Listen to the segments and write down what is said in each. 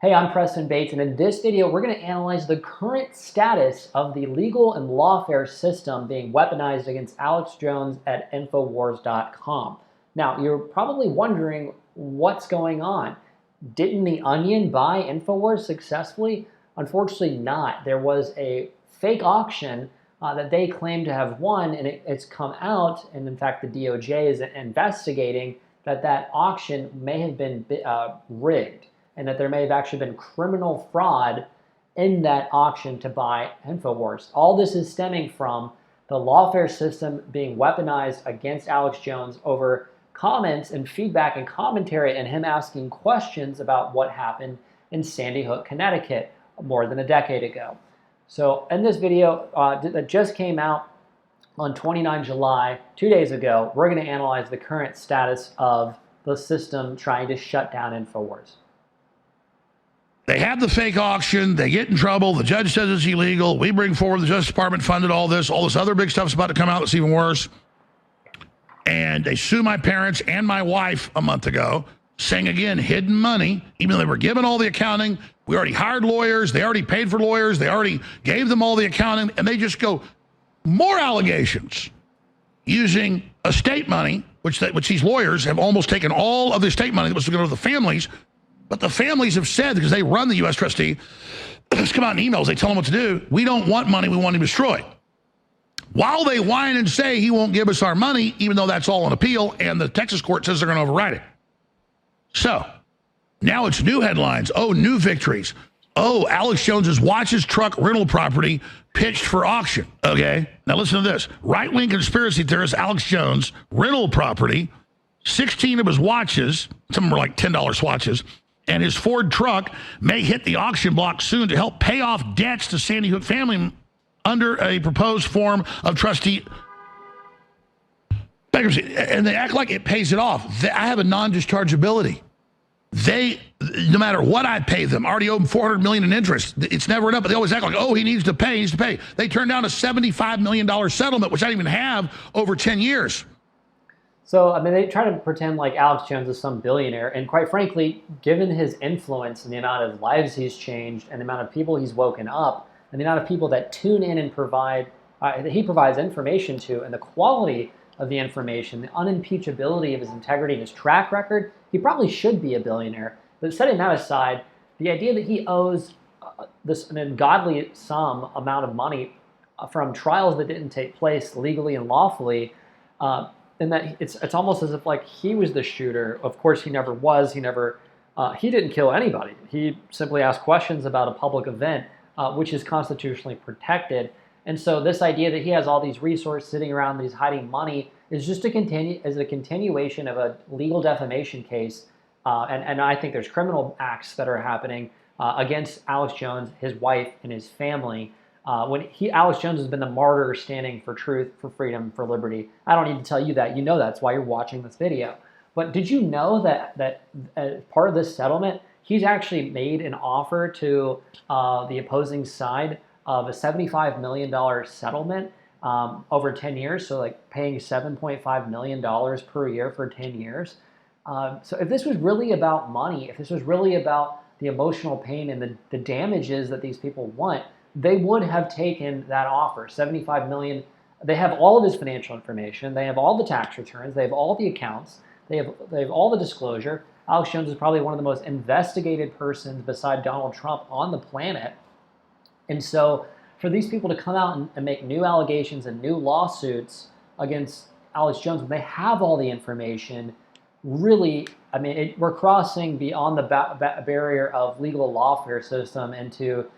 Hey, I'm Preston Bates, and in this video, we're going to analyze the current status of the legal and lawfare system being weaponized against Alex Jones at InfoWars.com. Now, you're probably wondering what's going on. Didn't The Onion buy InfoWars successfully? Unfortunately not. There was a fake auction that they claim to have won, and it's come out, and in fact, the DOJ is investigating that auction may have been rigged, and that there may have actually been criminal fraud in that auction to buy InfoWars. All this is stemming from the lawfare system being weaponized against Alex Jones over comments and feedback and commentary and him asking questions about what happened in Sandy Hook, Connecticut more than a decade ago. So in this video that just came out on 29 July, 2 days ago, we're going to analyze the current status of the system trying to shut down InfoWars. They have the fake auction, they get in trouble, the judge says it's illegal, we bring forward, the Justice Department funded all this other big stuff's about to come out that's even worse. And they sue my parents and my wife a month ago, saying again, hidden money, even though they were given all the accounting, we already hired lawyers, they already paid for lawyers, they already gave them all the accounting, and they just go, more allegations using estate money, which these lawyers have almost taken all of the estate money that was to go to the families. But the families have said, because they run the U.S. trustee, it's come out in emails, they tell them what to do. We don't want money, we want him destroyed. While they whine and say he won't give us our money, even though that's all on appeal, and the Texas court says they're going to override it. So now it's new headlines. Oh, new victories. Oh, Alex Jones's watches, truck, rental property pitched for auction. Okay, now listen to this. Right-wing conspiracy theorist Alex Jones, rental property, 16 of his watches, some of them were like $10 swatches, and his Ford truck may hit the auction block soon to help pay off debts to Sandy Hook family under a proposed form of trustee bankruptcy. And they act like it pays it off. I have a non-dischargeability. No matter what I pay them, I already owe them $400 million in interest. It's never enough, but they always act like, oh, he needs to pay, They turned down a $75 million settlement, which I didn't even have, over 10 years. So, I mean, they try to pretend like Alex Jones is some billionaire, and quite frankly, given his influence and the amount of lives he's changed and the amount of people he's woken up and the amount of people that tune in and that he provides information to, and the quality of the information, the unimpeachability of his integrity and his track record, he probably should be a billionaire. But setting that aside, the idea that he owes an ungodly amount of money from trials that didn't take place legally and lawfully, and that it's almost as if like he was the shooter. Of course, he never was. He didn't kill anybody. He simply asked questions about a public event, which is constitutionally protected. And so this idea that he has all these resources sitting around, that he's hiding money, is just a continuation of a legal defamation case. And I think there's criminal acts that are happening against Alex Jones, his wife, and his family. Alex Jones has been the martyr standing for truth, for freedom, for liberty. I don't need to tell you that. You know that's why you're watching this video. But did you know that as part of this settlement, he's actually made an offer to the opposing side of a $75 million settlement over 10 years, so like paying $7.5 million per year for 10 years. So if this was really about money, if this was really about the emotional pain and the damages that these people want, they would have taken that offer, $75 million. They have all of his financial information. They have all the tax returns. They have all the accounts. They have all the disclosure. Alex Jones is probably one of the most investigated persons beside Donald Trump on the planet. And so for these people to come out and make new allegations and new lawsuits against Alex Jones, when they have all the information, really, I mean, we're crossing beyond the barrier of legal lawfare system into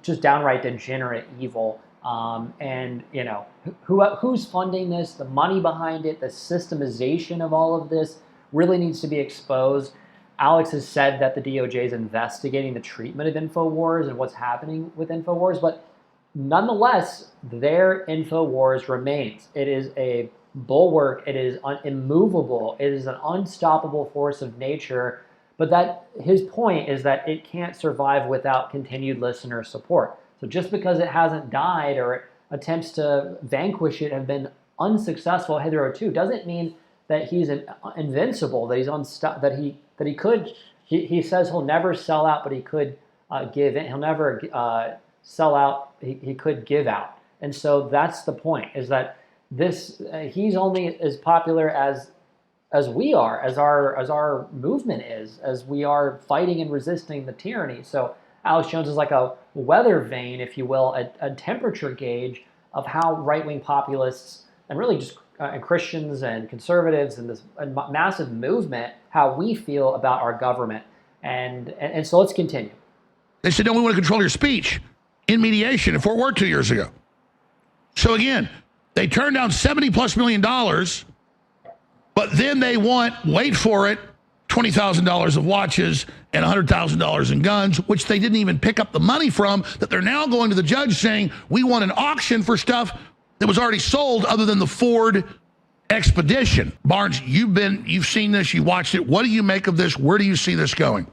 just downright degenerate evil. And you know, who's funding this? The money behind it, the systemization of all of this really needs to be exposed. Alex has said that the DOJ is investigating the treatment of InfoWars and what's happening with InfoWars, but nonetheless, their InfoWars remains. It is a bulwark. It is immovable. It is an unstoppable force of nature. But that his point is that it can't survive without continued listener support. So just because it hasn't died or attempts to vanquish it have been unsuccessful hitherto doesn't mean that he's invincible, that he's that he could he says he'll never sell out, but he could give in. He'll never sell out. He could give out. And so that's the point, is that he's only as popular as we are, as our movement is, as we are fighting and resisting the tyranny. So Alex Jones is like a weather vane, if you will, a temperature gauge of how right-wing populists and really just Christians and conservatives and this massive movement, how we feel about our government. And so let's continue. They said, no, we want to control your speech in mediation in Fort Worth 2 years ago. So again, they turned down $70+ million, but then they want, wait for it, $20,000 of watches and $100,000 in guns, which they didn't even pick up the money from, that they're now going to the judge saying, we want an auction for stuff that was already sold other than the Ford Expedition. Barnes, you've seen this, you watched it. What do you make of this? Where do you see this going?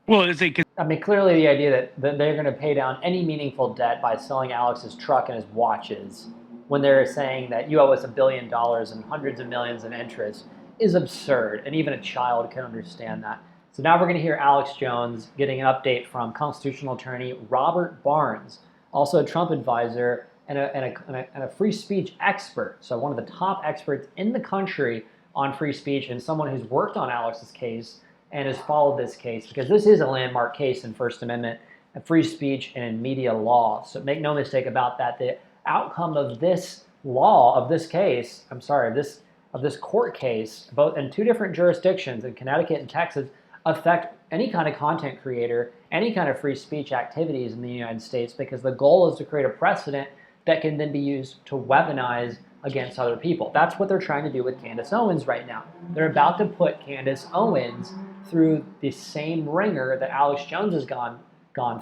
Well, clearly the idea that they're going to pay down any meaningful debt by selling Alex's truck and his watches when they're saying that you owe us $1 billion and hundreds of millions in interest is absurd, and even a child can understand that. So now we're going to hear Alex Jones getting an update from constitutional attorney Robert Barnes, also a Trump advisor and a free speech expert. So one of the top experts in the country on free speech, and someone who's worked on Alex's case and has followed this case, because this is a landmark case in First Amendment, free speech, and in media law. So make no mistake about that. The outcome of this law, of this case, of this court case, both in two different jurisdictions, in Connecticut and Texas, affect any kind of content creator, any kind of free speech activities in the United States, because the goal is to create a precedent that can then be used to weaponize against other people. That's what they're trying to do with Candace Owens right now. They're about to put Candace Owens through the same ringer that Alex Jones has gone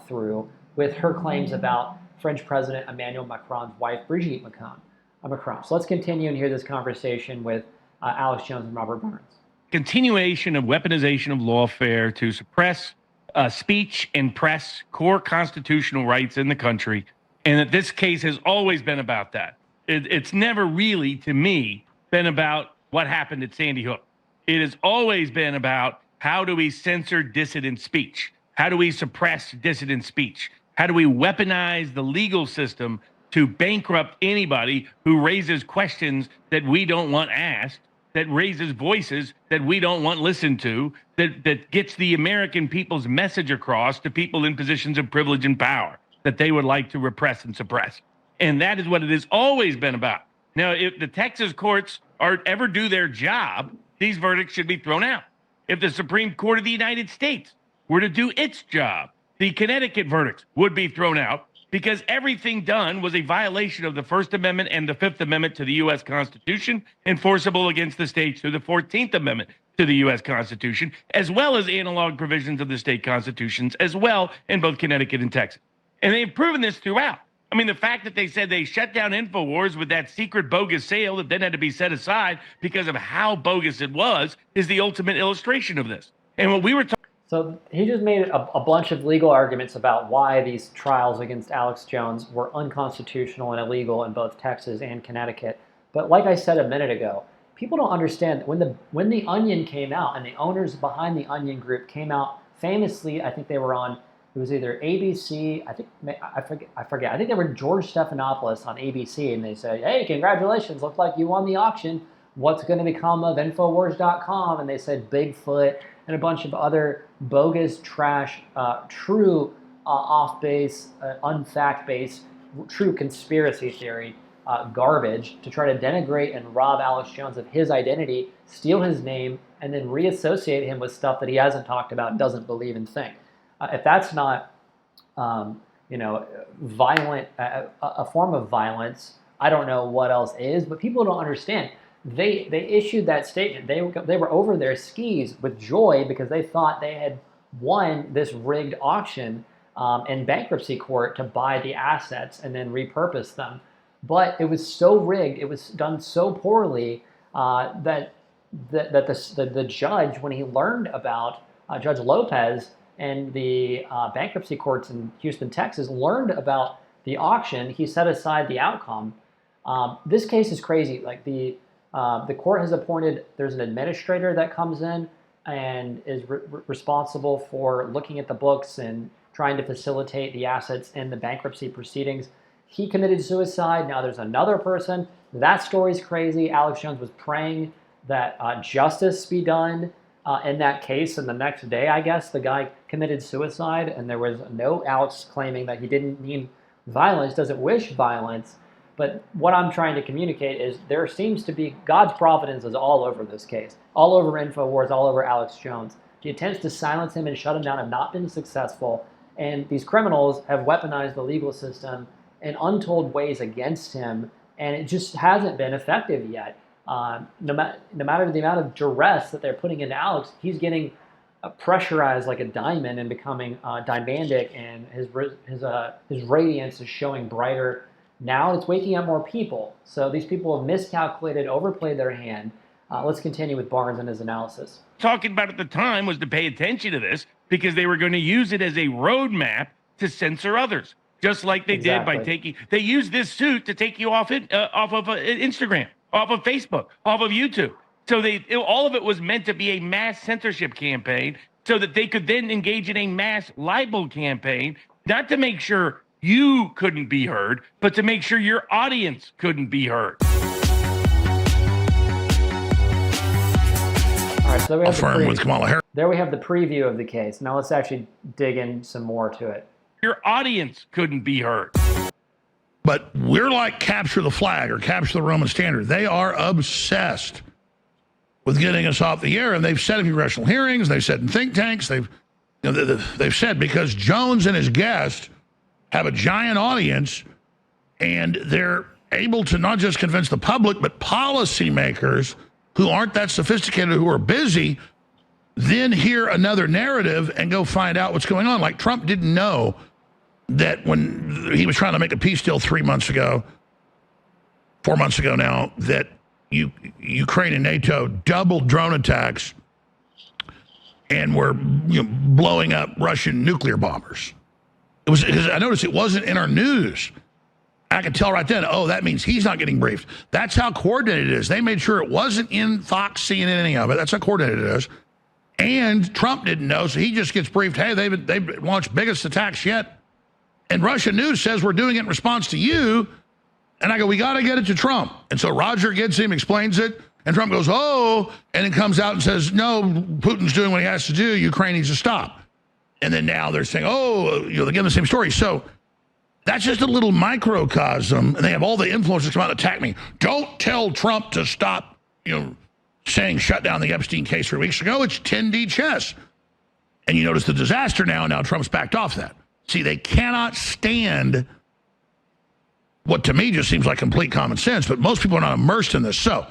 through with her claims about French President Emmanuel Macron's wife, Brigitte Macron. So let's continue and hear this conversation with Alex Jones and Robert Barnes. Continuation of weaponization of lawfare to suppress speech and press, core constitutional rights in the country, and that this case has always been about that. It's never really, to me, been about what happened at Sandy Hook. It has always been about how do we censor dissident speech? How do we suppress dissident speech? How do we weaponize the legal system to bankrupt anybody who raises questions that we don't want asked, that raises voices that we don't want listened to, that gets the American people's message across to people in positions of privilege and power that they would like to repress and suppress. And that is what it has always been about. Now, if the Texas courts ever do their job, these verdicts should be thrown out. If the Supreme Court of the United States were to do its job, the Connecticut verdicts would be thrown out, because everything done was a violation of the First Amendment and the Fifth Amendment to the U.S. Constitution, enforceable against the states through the 14th Amendment to the U.S. Constitution, as well as analog provisions of the state constitutions, as well in both Connecticut and Texas. And they've proven this throughout. I mean, the fact that they said they shut down InfoWars with that secret bogus sale that then had to be set aside because of how bogus it was is the ultimate illustration of this. And what we were talking. So he just made a bunch of legal arguments about why these trials against Alex Jones were unconstitutional and illegal in both Texas and Connecticut. But like I said a minute ago, people don't understand that when the Onion came out and the owners behind the Onion Group came out famously, I think they were on, it was either ABC, I forget. I think they were George Stephanopoulos on ABC, and they said, hey, congratulations, looks like you won the auction. What's going to become of InfoWars.com? And they said Bigfoot and a bunch of other bogus, trash, true off-base, unfact-based, true conspiracy theory garbage to try to denigrate and rob Alex Jones of his identity, steal his name, and then reassociate him with stuff that he hasn't talked about, doesn't believe and think. If that's not, violent, a form of violence, I don't know what else is. But people don't understand. They issued that statement. They were over their skis with joy because they thought they had won this rigged auction in bankruptcy court to buy the assets and then repurpose them. But it was so rigged, it was done so poorly that the judge, when he learned about Judge Lopez and the bankruptcy courts in Houston, Texas, learned about the auction, he set aside the outcome. This case is crazy. Like the court has appointed, there's an administrator that comes in and is responsible for looking at the books and trying to facilitate the assets in the bankruptcy proceedings. He committed suicide. Now there's another person. That story's crazy. Alex Jones was praying that justice be done in that case. And the next day, I guess, the guy committed suicide, and there was no outs claiming that he didn't mean violence, doesn't wish violence. But what I'm trying to communicate is there seems to be God's providence is all over this case, all over InfoWars, all over Alex Jones. The attempts to silence him and shut him down have not been successful, and these criminals have weaponized the legal system in untold ways against him, and it just hasn't been effective yet. No matter the amount of duress that they're putting into Alex, he's getting pressurized like a diamond and becoming dynamic, and his radiance is showing brighter. Now it's waking up more people. So these people have miscalculated, overplayed their hand. Let's continue with Barnes and his analysis. Talking about at the time was to pay attention to this because they were going to use it as a roadmap to censor others, just like they did by they used this suit to take you off of Instagram, off of Facebook, off of YouTube. So all of it was meant to be a mass censorship campaign so that they could then engage in a mass libel campaign, not to make sure you couldn't be heard, but to make sure your audience couldn't be heard. All right, so we have with Kamala Harris. There we have the preview of the case. Now let's actually dig in some more to it. Your audience couldn't be heard. But we're like capture the flag or capture the Roman standard. They are obsessed with getting us off the air, and they've said in congressional hearings, they've said in think tanks, they've said because Jones and his guest have a giant audience, and they're able to not just convince the public, but policymakers who aren't that sophisticated, who are busy, then hear another narrative and go find out what's going on. Like Trump didn't know that when he was trying to make a peace deal 4 months ago now, that Ukraine and NATO doubled drone attacks and were blowing up Russian nuclear bombers. It was because I noticed it wasn't in our news. I could tell right then, oh, that means he's not getting briefed. That's how coordinated it is. They made sure it wasn't in Fox, CNN, any of it. That's how coordinated it is. And Trump didn't know, so he just gets briefed, hey, they've launched biggest attacks yet. And Russian news says we're doing it in response to you. And I go, we got to get it to Trump. And so Roger gets him, explains it, and Trump goes, oh, and then comes out and says, no, Putin's doing what he has to do. Ukraine needs to stop. And then now they're saying, oh, they're giving the same story. So that's just a little microcosm. And they have all the influencers come out and attack me. Don't tell Trump to stop, saying shut down the Epstein case 3 weeks ago. It's 10D chess. And you notice the disaster now. Now Trump's backed off that. See, they cannot stand what to me just seems like complete common sense, but most people are not immersed in this. So,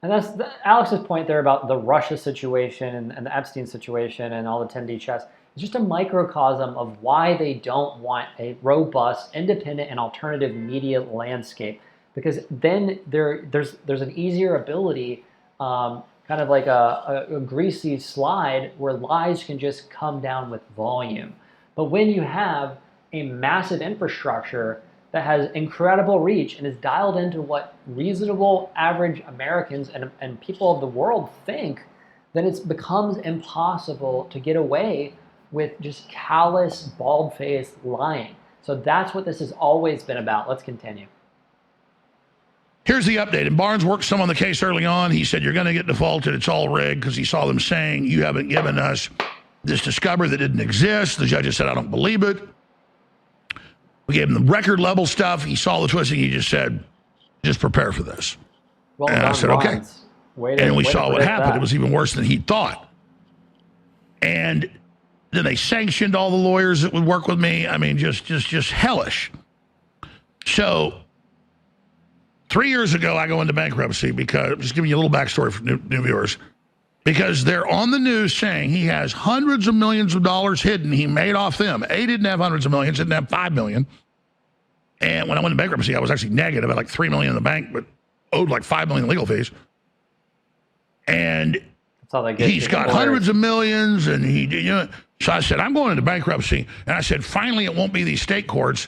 and that's Alex's point there about the Russia situation and the Epstein situation and all the 10D chess. It's just a microcosm of why they don't want a robust, independent, and alternative media landscape. Because then there's an easier ability, kind of like a greasy slide, where lies can just come down with volume. But when you have a massive infrastructure that has incredible reach and is dialed into what reasonable average Americans and people of the world think, then it becomes impossible to get away with just callous, bald-faced lying. So that's what this has always been about. Let's continue. Here's the update. And Barnes worked some on the case early on. He said, you're going to get defaulted. It's all rigged, because he saw them saying, you haven't given us this discovery that didn't exist. The judges said, I don't believe it. We gave him the record level stuff. He saw the twisting. He just said, just prepare for this. Well, and I said, okay. And we saw what happened. That. It was even worse than he thought. And then they sanctioned all the lawyers that would work with me. I mean, just hellish. So 3 years ago, I go into bankruptcy because, I'm just giving you a little backstory for new viewers, because they're on the news saying he has hundreds of millions of dollars hidden he made off them. A didn't have hundreds of millions, didn't have 5 million. And when I went into bankruptcy, I was actually negative. I had like 3 million in the bank, but owed like 5 million in legal fees. And he's got hundreds of millions, and so I said, I'm going into bankruptcy. And I said, finally, it won't be these state courts.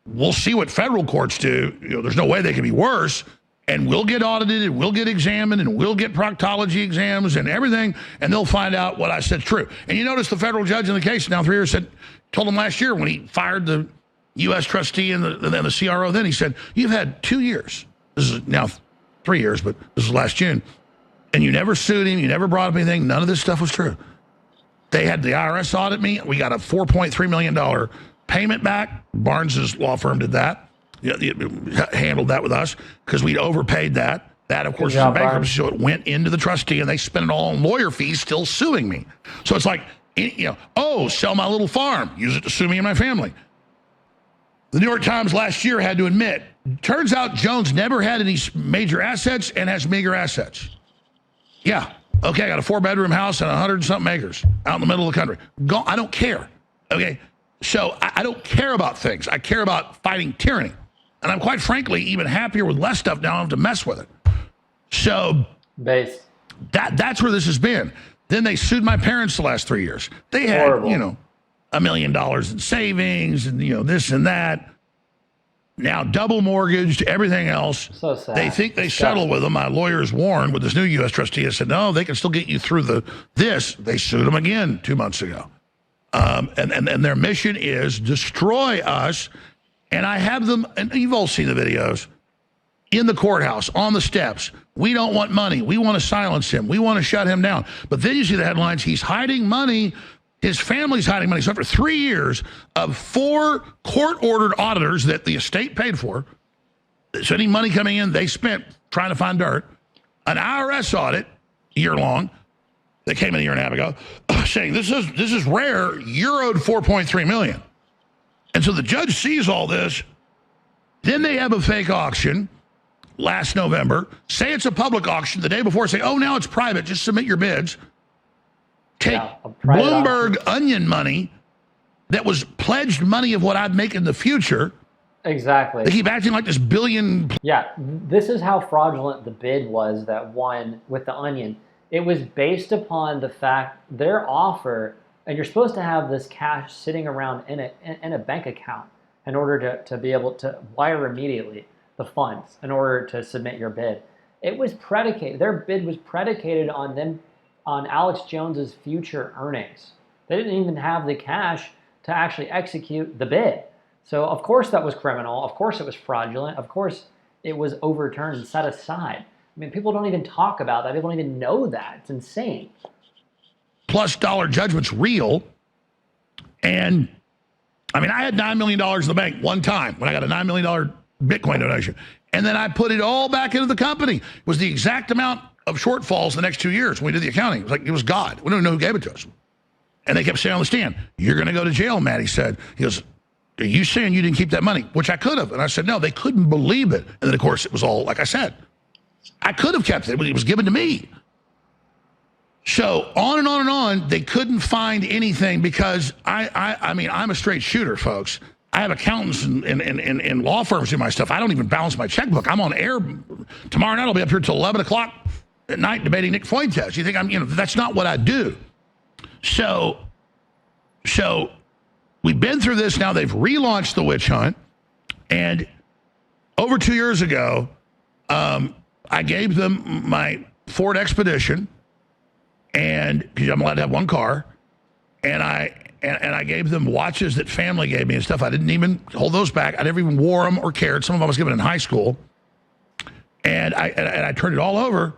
We'll see what federal courts do. There's no way they can be worse. and we'll get audited and we'll get examined and we'll get proctology exams and everything, and they'll find out what I said is true. And you notice the federal judge in the case now 3 years told him last year when he fired the U.S. trustee and the CRO, then he said, you've had 2 years. This is now 3 years, but this was last June. And you never sued him. You never brought up anything. None of this stuff was true. They had the IRS audit me. We got a $4.3 million payment back. Barnes's law firm did that. Handled that with us because we'd overpaid that. That, of course, is a bankruptcy, so it went into the trustee, and they spent it all on lawyer fees, still suing me. So it's like, sell my little farm, use it to sue me and my family. The New York Times last year had to admit, turns out Jones never had any major assets and has meager assets. Yeah, okay, I got a 4-bedroom house and 100-something acres out in the middle of the country. I don't care, okay? So I don't care about things. I care about fighting tyranny. And I'm quite frankly even happier with less stuff now. I don't have to mess with it. So that's where this has been. Then they sued my parents the last 3 years. They had, $1 million in savings and, this and that. Now double mortgaged, everything else. So sad. They think they settle with them. My lawyers warned with this new U.S. trustee. I said, no, they can still get you through this. They sued them again 2 months ago. And their mission is destroy us. And I have them, and you've all seen the videos, in the courthouse, on the steps. We don't want money. We want to silence him. We want to shut him down. But then you see the headlines, he's hiding money. His family's hiding money. So after 3 years of 4 court-ordered auditors that the estate paid for, so any money coming in, they spent trying to find dirt, an IRS audit, year-long, that came in a year and a half ago, saying this is rare, you're owed $4.3 million. And so the judge sees all this. Then they have a fake auction last November. Say it's a public auction. The day before, say, oh, now it's private. Just submit your bids. Take Bloomberg onion money that was pledged money of what I'd make in the future. Exactly. They keep acting like this billion. Yeah, this is how fraudulent the bid was that won with the onion. It was based upon the fact their offer, and you're supposed to have this cash sitting around in a bank account in order to be able to wire immediately the funds in order to submit your bid. It was predicated, their bid was predicated on Alex Jones's future earnings. They didn't even have the cash to actually execute the bid. So of course that was criminal. Of course it was fraudulent. Of course it was overturned and set aside. I mean, people don't even talk about that. People don't even know that. It's insane. Plus dollar judgment's real. And I mean, I had $9 million in the bank one time when I got a $9 million Bitcoin donation. And then I put it all back into the company. It was the exact amount of shortfalls the next 2 years when we did the accounting. It was like, it was God. We don't know who gave it to us. And they kept saying on the stand, you're going to go to jail, Matt, he said. He goes, are you saying you didn't keep that money? Which I could have. And I said, no, they couldn't believe it. And then, of course, it was all, like I said, I could have kept it, but it was given to me. So on and on and on, they couldn't find anything because I mean, I'm a straight shooter, folks. I have accountants and law firms do my stuff. I don't even balance my checkbook. I'm on air tomorrow night. I'll be up here till 11 o'clock at night debating Nick Fuentes. You think that's not what I do. So we've been through this now. They've relaunched the witch hunt. And over 2 years ago, I gave them my Ford Expedition, and because I'm allowed to have one car, and I gave them watches that family gave me and stuff. I didn't even hold those back. I never even wore them or cared. Some of them I was given in high school, and I turned it all over,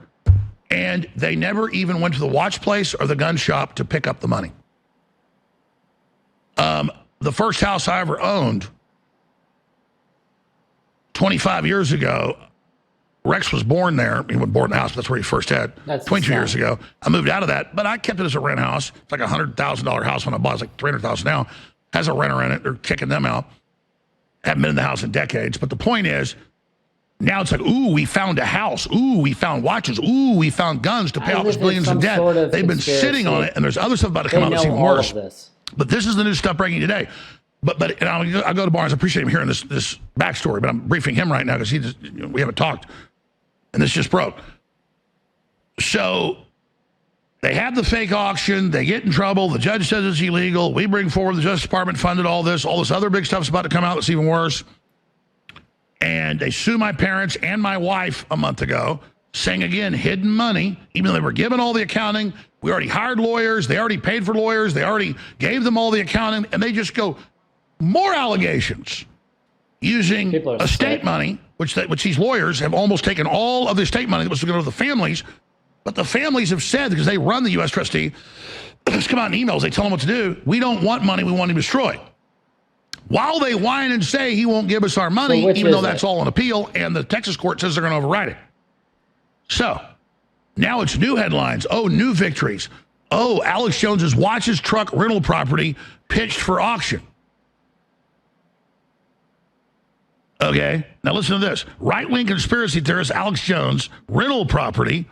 and they never even went to the watch place or the gun shop to pick up the money. The first house I ever owned 25 years ago, Rex was born there. He was born in the house. That's where he first had. That's 22 years ago. I moved out of that, but I kept it as a rent house. It's like a $100,000 house when I bought. It's like $300,000 now. Has a renter in it. They're kicking them out. Haven't been in the house in decades. But the point is, now it's like, ooh, we found a house. Ooh, we found watches. Ooh, we found guns to pay off this billions in debt. They've been sitting on it, and there's other stuff about to come out that's even worse. But this is the new stuff breaking today. But and I'll go to Barnes. I appreciate him hearing this backstory, but I'm briefing him right now because we haven't talked. And this just broke. So they have the fake auction. They get in trouble. The judge says it's illegal. We bring forward the Justice Department funded all this other big stuff's about to come out that's even worse. And they sue my parents and my wife a month ago, saying, again, hidden money, even though they were given all the accounting. We already hired lawyers. They already paid for lawyers. They already gave them all the accounting. And they just go, more allegations using estate money, which these lawyers have almost taken all of the estate money that was going to go to the families. But the families have said, because they run the U.S. trustee, it's come out in emails, they tell them what to do. We don't want money. We want him destroyed. While they whine and say he won't give us our money, even though that's all on appeal, and the Texas court says they're going to override it. So now it's new headlines. Oh, new victories. Oh, Alex Jones's watches, truck, rental property pitched for auction. Okay, now listen to this. Right-wing conspiracy theorist Alex Jones, rental property,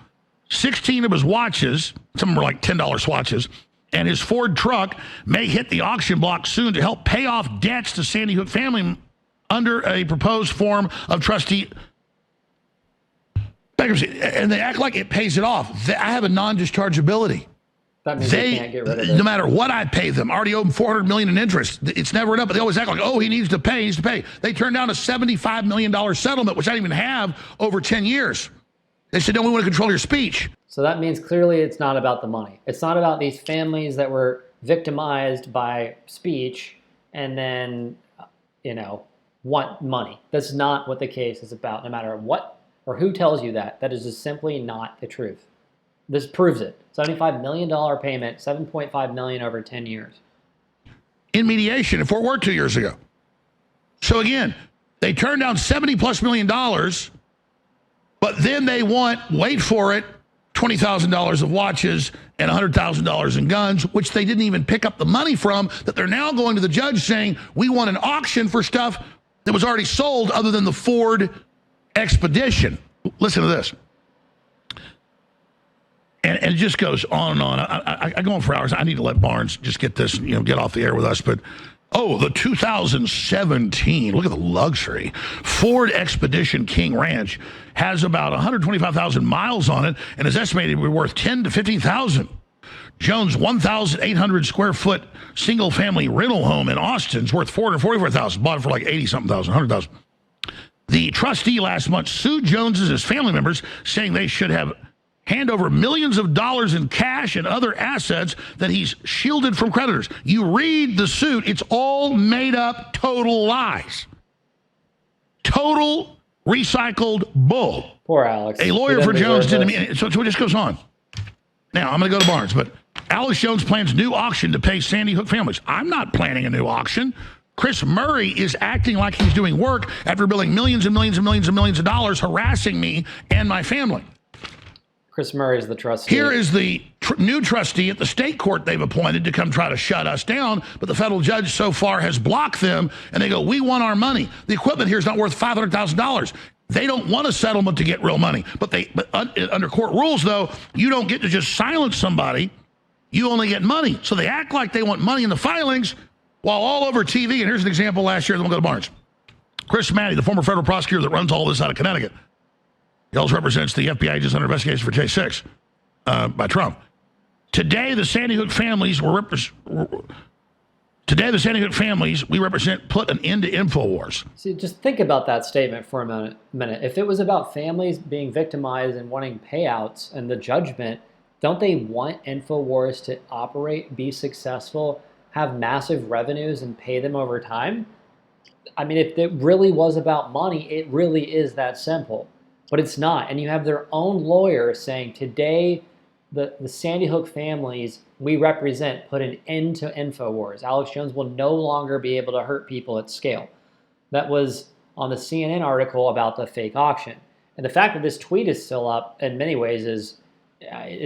16 of his watches, some of them were like $10 swatches, and his Ford truck may hit the auction block soon to help pay off debts to Sandy Hook family under a proposed form of trustee bankruptcy. And they act like it pays it off. I have a non-dischargeability. That means they can't get rid of it. No matter what I pay them, I already owe them $400 million in interest. It's never enough, but they always act like, oh, he needs to pay, They turned down a $75 million settlement, which I didn't even have, over 10 years. They said, no, we want to control your speech. So that means clearly it's not about the money. It's not about these families that were victimized by speech and then, want money. That's not what the case is about, no matter what or who tells you that. That is just simply not the truth. This proves it. $75 million payment, $7.5 million over 10 years. In mediation in Fort Worth 2 years ago. So again, they turned down $70+ million, but then they want, wait for it, $20,000 of watches and $100,000 in guns, which they didn't even pick up the money from, that they're now going to the judge saying, we want an auction for stuff that was already sold other than the Ford Expedition. Listen to this. And it just goes on and on. I go on for hours. I need to let Barnes just get this, get off the air with us. But, the 2017, look at the luxury. Ford Expedition King Ranch has about 125,000 miles on it and is estimated to be worth $10,000 to $15,000. Jones' 1,800 square foot single family rental home in Austin is worth $444,000. Bought it for like 80-something thousand, 100,000. The trustee last month sued Jones and his family members, saying they should hand over millions of dollars in cash and other assets that he's shielded from creditors. You read the suit, it's all made up, total lies. Total recycled bull. Poor Alex. A lawyer for Jones did to me. So it just goes on. Now, I'm going to go to Barnes, but Alex Jones plans new auction to pay Sandy Hook families. I'm not planning a new auction. Chris Murray is acting like he's doing work after billing millions and millions and millions and millions of dollars, harassing me and my family. Chris Murray is the trustee. Here is the new trustee at the state court they've appointed to come try to shut us down, but the federal judge so far has blocked them, and they go, we want our money. The equipment here is not worth $500,000. They don't want a settlement to get real money, but under court rules, though, you don't get to just silence somebody. You only get money. So they act like they want money in the filings, while all over TV, and here's an example last year, then we'll go to Barnes. Chris Maddy, the former federal prosecutor that runs all this out of Connecticut, he also represents the FBI agents under investigation for J6 by Trump. Today, the Sandy Hook families we represent put an end to InfoWars. See, just think about that statement for a minute. If it was about families being victimized and wanting payouts and the judgment, don't they want InfoWars to operate, be successful, have massive revenues, and pay them over time? I mean, if it really was about money, it really is that simple. But it's not. And you have their own lawyer saying today the Sandy Hook families we represent put an end to InfoWars. Alex Jones will no longer be able to hurt people at scale. That was on the CNN article about the fake auction. And the fact that this tweet is still up in many ways is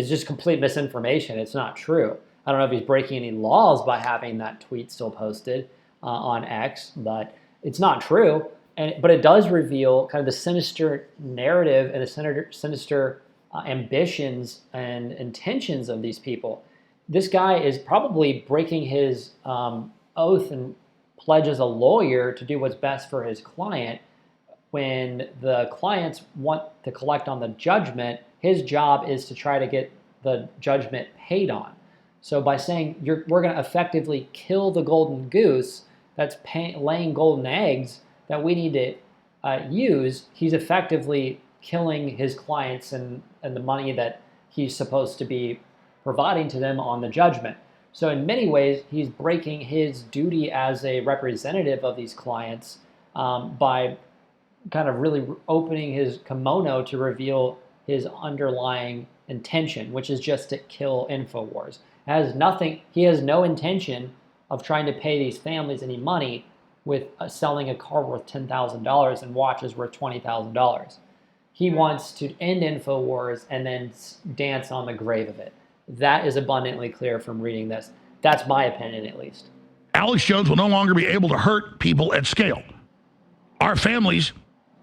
just complete misinformation. It's not true. I don't know if he's breaking any laws by having that tweet still posted on X, but it's not true. But it does reveal kind of the sinister narrative and the sinister ambitions and intentions of these people. This guy is probably breaking his oath and pledge as a lawyer to do what's best for his client. When the clients want to collect on the judgment, his job is to try to get the judgment paid on. So by saying we're going to effectively kill the golden goose that's laying golden eggs, that we need to use, he's effectively killing his clients and the money that he's supposed to be providing to them on the judgment. So in many ways, he's breaking his duty as a representative of these clients by kind of really opening his kimono to reveal his underlying intention, which is just to kill InfoWars. He has no intention of trying to pay these families any money with selling a car worth $10,000 and watches worth $20,000. He wants to end InfoWars and then dance on the grave of it. That is abundantly clear from reading this. That's my opinion, at least. Alex Jones will no longer be able to hurt people at scale. Our families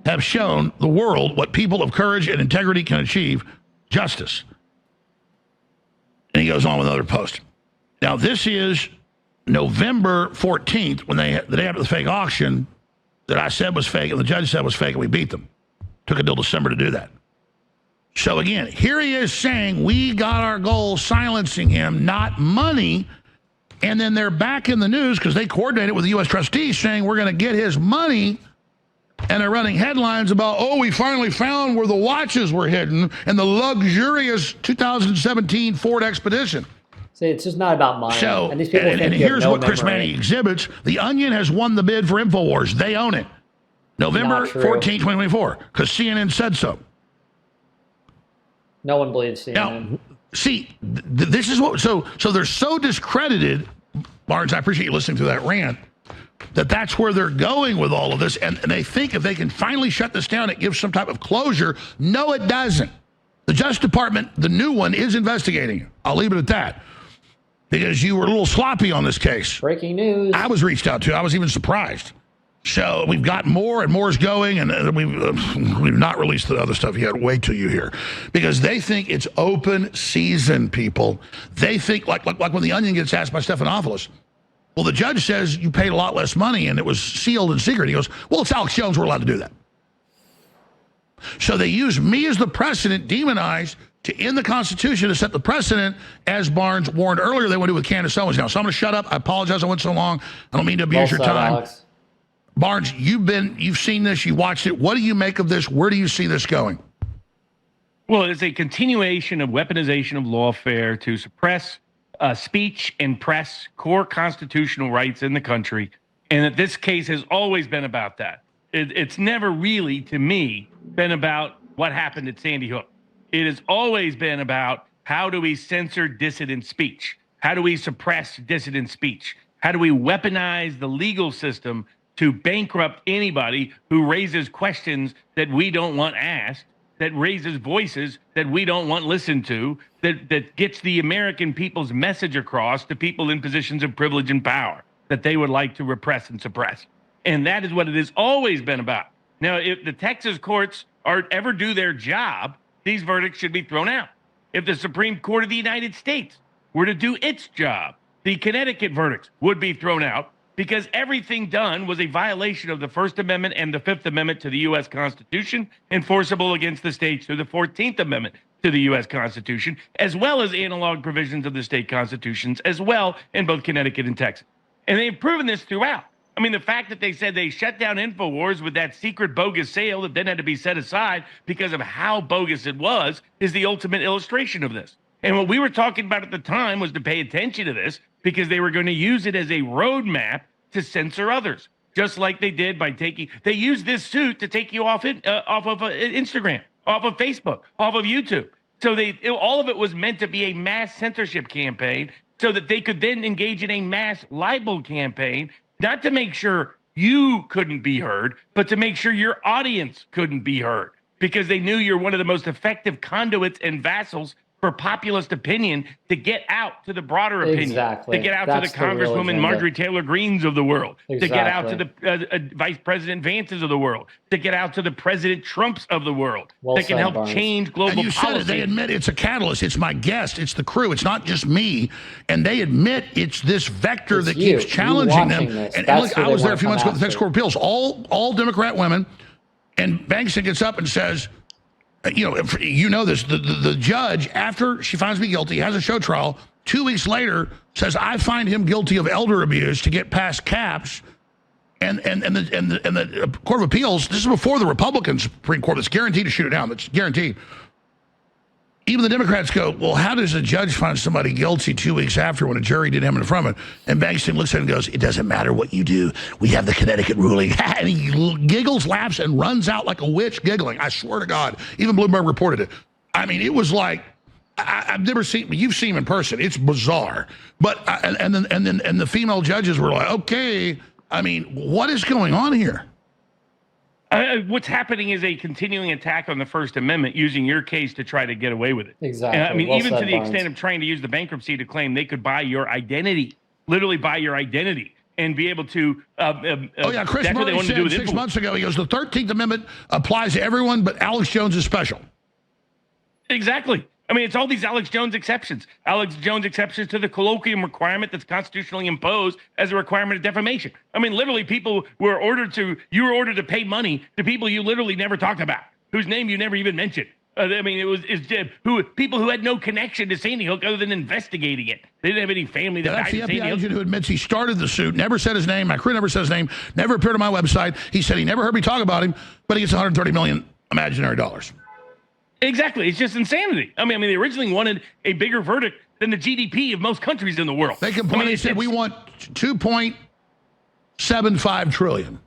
have shown the world what people of courage and integrity can achieve: justice. And he goes on with another post. Now, this is November 14th, when the day after the fake auction that I said was fake and the judge said was fake, and we beat them. Took until December to do that. So again, here he is saying we got our goal, silencing him, not money. And then they're back in the news because they coordinated with the U.S. trustees saying we're going to get his money. And they're running headlines about, oh, we finally found where the watches were hidden and the luxurious 2017 Ford Expedition. See, it's just not about money. So, and these people think here's no what Chris memory. Manny exhibits. The Onion has won the bid for InfoWars. They own it. November 14, 2024, because CNN said so. No one believes CNN. Now, see, this is what, so they're so discredited, Barnes, I appreciate you listening to that rant, that's where they're going with all of this, and they think if they can finally shut this down, it gives some type of closure. No, it doesn't. The Justice Department, the new one, is investigating it. I'll leave it at that, because you were a little sloppy on this case. Breaking news. I was reached out to. I was even surprised. So we've got more and more is going, and we've not released the other stuff yet. Wait till you hear, because they think it's open season, people. They think like when the Onion gets asked by Stephanopoulos, well, the judge says you paid a lot less money and it was sealed and secret. He goes, well, it's Alex Jones. We're allowed to do that. So they use me as the precedent, demonized, to end the Constitution, to set the precedent, as Barnes warned earlier they would do with Candace Owens. Now, so I'm going to shut up. I apologize I went so long. I don't mean to abuse your time. Alex. Barnes, you've seen this, you watched it. What do you make of this? Where do you see this going? Well, it's a continuation of weaponization of lawfare to suppress speech and press, core constitutional rights in the country. And that this case has always been about that. It's never really, to me, been about what happened at Sandy Hook. It has always been about how do we censor dissident speech? How do we suppress dissident speech? How do we weaponize the legal system to bankrupt anybody who raises questions that we don't want asked, that raises voices that we don't want listened to, that gets the American people's message across to people in positions of privilege and power that they would like to repress and suppress. And that is what it has always been about. Now, if the Texas courts ever do their job, these verdicts should be thrown out. If the Supreme Court of the United States were to do its job, the Connecticut verdicts would be thrown out, because everything done was a violation of the First Amendment and the Fifth Amendment to the U.S. Constitution, enforceable against the states through the 14th Amendment to the U.S. Constitution, as well as analog provisions of the state constitutions, as well in both Connecticut and Texas. And they've proven this throughout. I mean, the fact that they said they shut down InfoWars with that secret bogus sale that then had to be set aside because of how bogus it was is the ultimate illustration of this. And what we were talking about at the time was to pay attention to this, because they were going to use it as a roadmap to censor others, just like they did by they used this suit to take you off of Instagram, off of Facebook, off of YouTube. So all of it was meant to be a mass censorship campaign so that they could then engage in a mass libel campaign, not to make sure you couldn't be heard, but to make sure your audience couldn't be heard, because they knew you're one of the most effective conduits and vassals for populist opinion to get out to the broader opinion, exactly. to get out That's to the Congresswoman Marjorie Taylor Greenes of the world, exactly. to get out to the Vice President Vances of the world, to get out to the President Trumps of the world, that can help change global and you policy. said it, they admit it's a catalyst. It's my guest. It's the crew. It's not just me. And they admit it's this vector that keeps challenging them. And look, I was there a few months ago at the Texas Court of Appeals, all Democrat women, and Bankston gets up and says, you know this, the judge, after she finds me guilty, has a show trial, 2 weeks later says, I find him guilty of elder abuse to get past caps. the Court of Appeals, this is before the Republican Supreme Court that's guaranteed to shoot it down. That's guaranteed. Even the Democrats go, well, how does a judge find somebody guilty 2 weeks after when a jury did him in front of it? And Bankston looks at it and goes, it doesn't matter what you do. We have the Connecticut ruling. And he giggles, laughs, and runs out like a witch giggling. I swear to God. Even Bloomberg reported it. I mean, it was like, I've never seen, you've seen him in person. It's bizarre. But, and the female judges were like, okay, I mean, what is going on here? What's happening is a continuing attack on the First Amendment, using your case to try to get away with it. Exactly. And I mean, well even said, to the Barnes. extent of trying to use the bankruptcy to claim they could buy your identity, literally buy your identity, and be able to. Oh yeah, Chris that's what they Murray want to said do with 6 InfoWars. months ago. He goes, the 13th Amendment applies to everyone, but Alex Jones is special. Exactly. I mean, it's all these Alex Jones exceptions. Alex Jones exceptions to the colloquium requirement that's constitutionally imposed as a requirement of defamation. I mean, literally, you were ordered to pay money to people you literally never talked about, whose name you never even mentioned. I mean, people who had no connection to Sandy Hook other than investigating it. They didn't have any family that That's died the in Sandy FBI Hook. agent who admits he started the suit, never said his name. My crew never said his name, never appeared on my website. He said he never heard me talk about him, but he gets 130 million imaginary dollars. Exactly. It's just insanity. I mean, they originally wanted a bigger verdict than the GDP of most countries in the world. They complained. They said we want 2.75 trillion.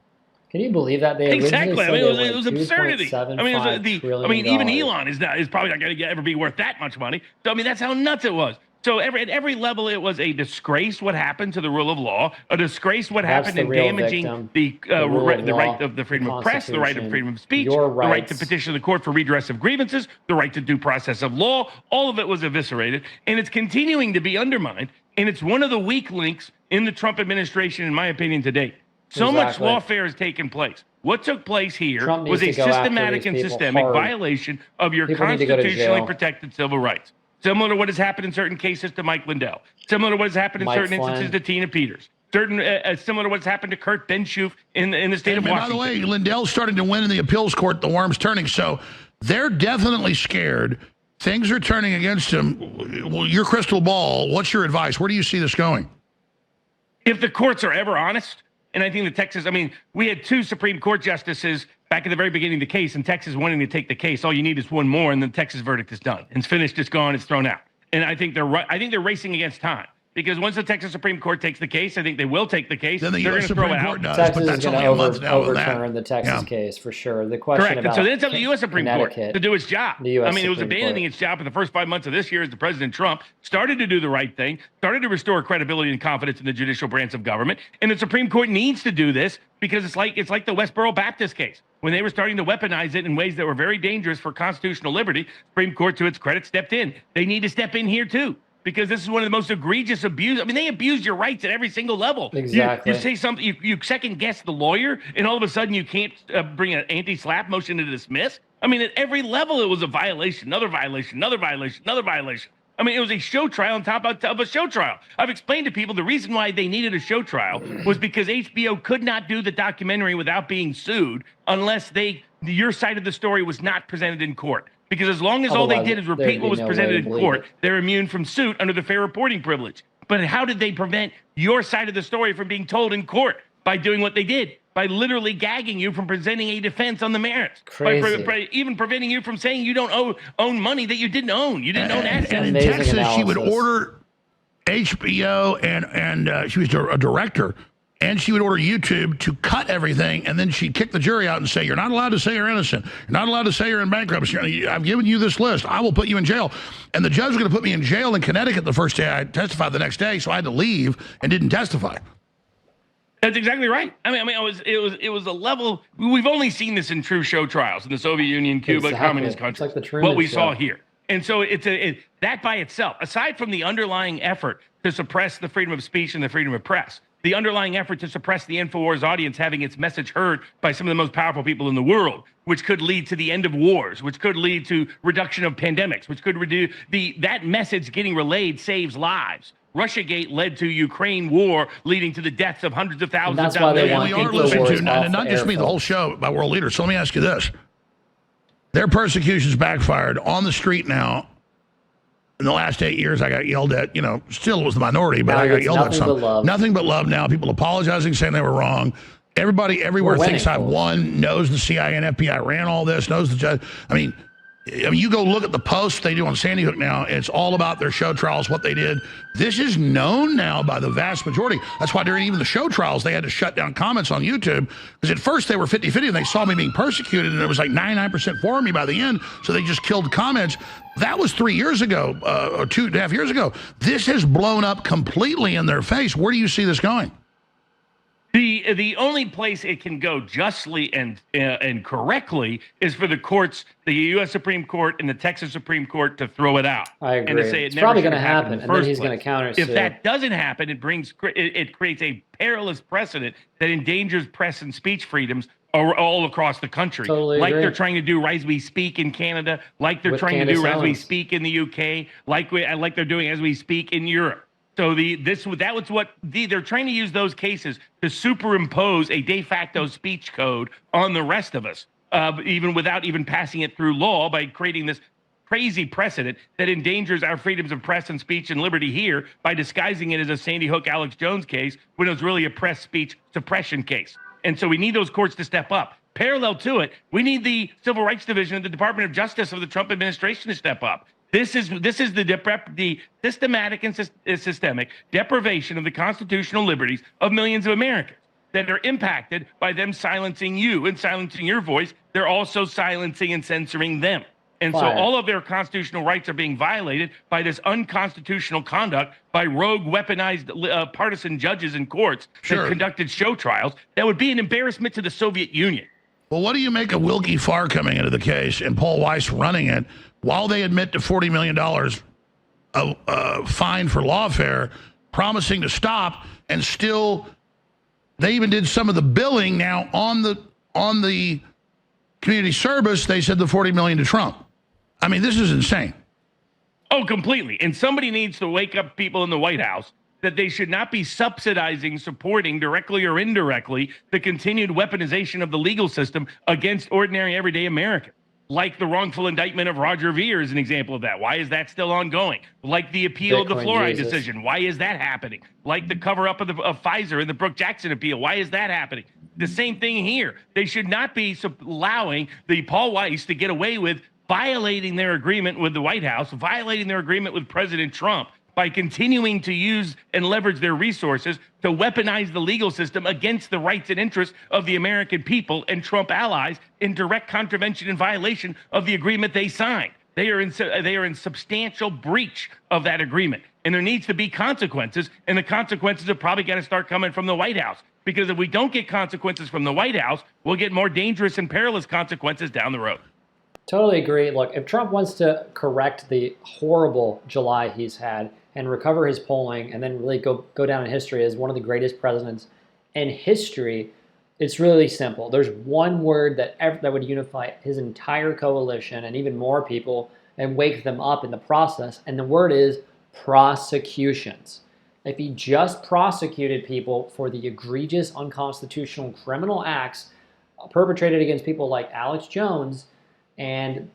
Can you believe that they Exactly. I mean, originally it was said they absurdity. wanted I mean, $2.75 even trillion? Elon is probably not going to ever be worth that much money. So I mean, that's how nuts it was. So at every level, it was a disgrace what happened to the rule of law, a disgrace what That's happened the in real damaging victim. the rule of law, right of the freedom of press, the right of freedom of speech, your the right to rights. petition the court for redress of grievances, the right to due process of law. All of it was eviscerated, and it's continuing to be undermined. And it's one of the weak links in the Trump administration, in my opinion, to date. So much Exactly. lawfare has taken place. What took place here Trump was a needs to go after systematic these and people systemic hard. violation of your People need to go to constitutionally jail. protected civil rights. Similar to what has happened in certain cases to Mike Lindell. Similar to what has happened in Mike certain Flynn. instances to Tina Peters. Similar to what's happened to Kurt Benschoof in the state of And by Washington. the way, Lindell's starting to win in the appeals court. The worm's turning. So they're definitely scared. Things are turning against him. Well, your crystal ball, what's your advice? Where do you see this going? If the courts are ever honest, and I think we had two Supreme Court justices back at the very beginning of the case, and Texas wanting to take the case. All you need is one more, and the Texas verdict is done. It's finished, it's gone, it's thrown out. And I think they're racing against time. Because once the Texas Supreme Court takes the case, I think they will take the case. Then the they're U.S. going to throw Supreme it Court out. does, Texas but is that's going only to a month now with that. overturn the Texas Yeah. case for sure. The question Correct. about And so then it's up to the U.S. Supreme Court Connecticut, to do its job. the US I mean, it was Supreme abandoning Court. its job for the first 5 months of this year as the President Trump started to do the right thing, started to restore credibility and confidence in the judicial branch of government. And the Supreme Court needs to do this because it's like the Westboro Baptist case. When they were starting to weaponize it in ways that were very dangerous for constitutional liberty, Supreme Court, to its credit, stepped in. They need to step in here, too. Because this is one of the most egregious abuse. I mean, they abuse your rights at every single level. Exactly. You say something, you second guess the lawyer, and all of a sudden you can't bring an anti-slap motion to dismiss. I mean, at every level it was a violation, another violation, another violation, another violation. I mean, it was a show trial on top of a show trial. I've explained to people the reason why they needed a show trial was because HBO could not do the documentary without being sued unless your side of the story was not presented in court. Because as long as all they Otherwise, did is there'd repeat be what was no way presented to in believe court, it. they're immune from suit under the fair reporting privilege. But how did they prevent your side of the story from being told in court? By doing what they did, by literally gagging you from presenting a defense on the merits. Crazy. By even preventing you from saying you don't own money that you didn't own. You didn't own assets. And in Amazing Texas, she would analysis. order HBO and she was a director, and she would order YouTube to cut everything, and then she'd kick the jury out and say, you're not allowed to say you're innocent. You're not allowed to say you're in bankruptcy. I've given you this list. I will put you in jail. And the judge was going to put me in jail in Connecticut the first day. I testified the next day, so I had to leave and didn't testify. That's exactly right. I mean, it was a level. We've only seen this in true show trials in the Soviet Union, Cuba, Exactly. communist It's countries. like the Truman what we Show. saw here, and so that by itself, aside from the underlying effort to suppress the freedom of speech and the freedom of press, the underlying effort to suppress the InfoWars audience having its message heard by some of the most powerful people in the world, which could lead to the end of wars, which could lead to reduction of pandemics, which could reduce that message getting relayed saves lives. Russiagate led to Ukraine war, leading to the deaths of hundreds of thousands. And that's why they And want we are InfoWars listening to, off and not the just me, the airfield. whole show by world leaders. So let me ask you this. Their persecution's backfired on the street now. In the last 8 years, I got yelled at, still was the minority, but Now I got it's yelled at nothing some. but love. Nothing but love now. People apologizing, saying they were wrong. Everybody everywhere We're thinks winning, I've folks. won, knows the CIA and FBI ran all this, knows the judge. I mean, you go look at the posts they do on Sandy Hook now. It's all about their show trials, what they did. This is known now by the vast majority. That's why during even the show trials, they had to shut down comments on YouTube. Because at first they were 50-50 and they saw me being persecuted and it was like 99% for me by the end. So they just killed comments. That was 3 years ago, or 2.5 years ago. This has blown up completely in their face. Where do you see this going? The only place it can go justly and correctly is for the courts, the U.S. Supreme Court and the Texas Supreme Court, to throw it out. I agree. And to say It's probably going to happen, in the and then first he's going place. to counter. If that doesn't happen, it creates a perilous precedent that endangers press and speech freedoms all across the country. Totally like agree. they're trying to do as we speak in Canada, like they're With trying to do Candace as we Owens. speak in the UK, like they're doing as we speak in Europe. So they're trying to use those cases to superimpose a de facto speech code on the rest of us, even without even passing it through law, by creating this crazy precedent that endangers our freedoms of press and speech and liberty here by disguising it as a Sandy Hook, Alex Jones case when it was really a press speech suppression case. And so we need those courts to step up. Parallel to it, we need the Civil Rights Division of the Department of Justice of the Trump administration to step up. This is the systematic and systemic deprivation of the constitutional liberties of millions of Americans that are impacted by them silencing you and silencing your voice. They're also silencing and censoring them. And so all of their constitutional rights are being violated by this unconstitutional conduct by rogue, weaponized partisan judges and courts that conducted show trials that would be an embarrassment to the Soviet Union. Well, what do you make of Wilkie Farr coming into the case and Paul Weiss running it while they admit to $40 million fine for lawfare, promising to stop, and still they even did some of the billing now on the community service. They said the $40 million to Trump. I mean, this is insane. Oh, completely. And somebody needs to wake up people in the White House that they should not be subsidizing, supporting directly or indirectly the continued weaponization of the legal system against ordinary everyday Americans. Like the wrongful indictment of Roger Ver is an example of that. Why is that still ongoing? Like the appeal of the fluoride decision. Why is that happening? Like the cover-up of Pfizer and the Brooke Jackson appeal. Why is that happening? The same thing here. They should not be allowing the Paul Weiss to get away with violating their agreement with the White House, violating their agreement with President Trump, by continuing to use and leverage their resources to weaponize the legal system against the rights and interests of the American people and Trump allies in direct contravention and violation of the agreement they signed. They are in substantial breach of that agreement. And there needs to be consequences, and the consequences have probably got to start coming from the White House. Because if we don't get consequences from the White House, we'll get more dangerous and perilous consequences down the road. Totally agree. Look, if Trump wants to correct the horrible July he's had and recover his polling and then really go down in history as one of the greatest presidents in history, it's really simple. There's one word that would unify his entire coalition and even more people and wake them up in the process, and the word is prosecutions. If he just prosecuted people for the egregious, unconstitutional criminal acts perpetrated against people like Alex Jones and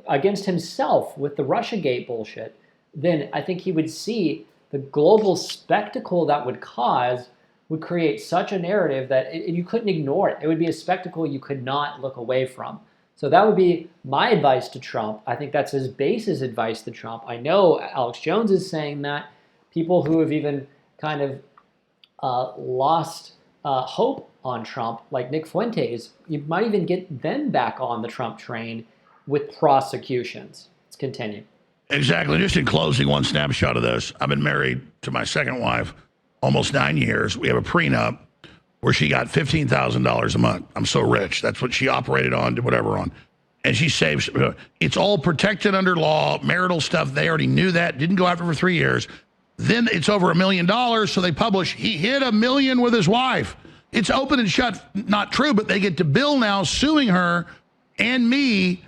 against himself with the Russiagate bullshit, then I think he would see the global spectacle that would cause would create such a narrative that you couldn't ignore it. It would be a spectacle you could not look away from. So that would be my advice to Trump. I think that's his base's advice to Trump. I know Alex Jones is saying that. People who have even kind of lost hope on Trump, like Nick Fuentes, you might even get them back on the Trump train with prosecutions. Let's continue. Exactly. Just in closing, one snapshot of this. I've been married to my second wife almost 9 years. We have a prenup where she got $15,000 a month. I'm so rich. That's what she operated on, did whatever on. And she saves. It's all protected under law, marital stuff. They already knew that. Didn't go after for 3 years. Then it's over $1 million, so they publish, he hit $1 million with his wife. It's open and shut, not true, but they get to bill now suing her and me,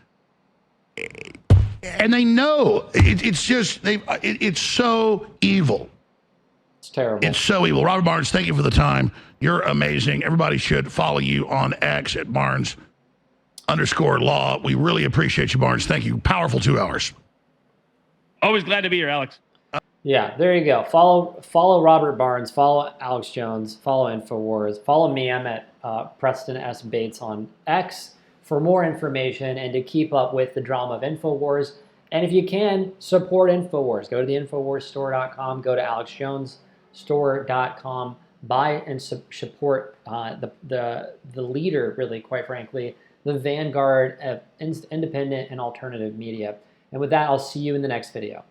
and they know. It's just, it's so evil. It's terrible. It's so evil. Robert Barnes, thank you for the time. You're amazing. Everybody should follow you on X at Barnes_law. We really appreciate you, Barnes. Thank you. Powerful 2 hours. Always glad to be here, Alex. Yeah, there you go. Follow Robert Barnes, follow Alex Jones, follow InfoWars, follow me. I'm at Preston S. Bates on X for more information and to keep up with the drama of InfoWars. And if you can, support InfoWars. Go to the InfoWarsStore.com, go to AlexJonesStore.com, buy and support the leader, really, quite frankly, the vanguard of independent and alternative media. And with that, I'll see you in the next video.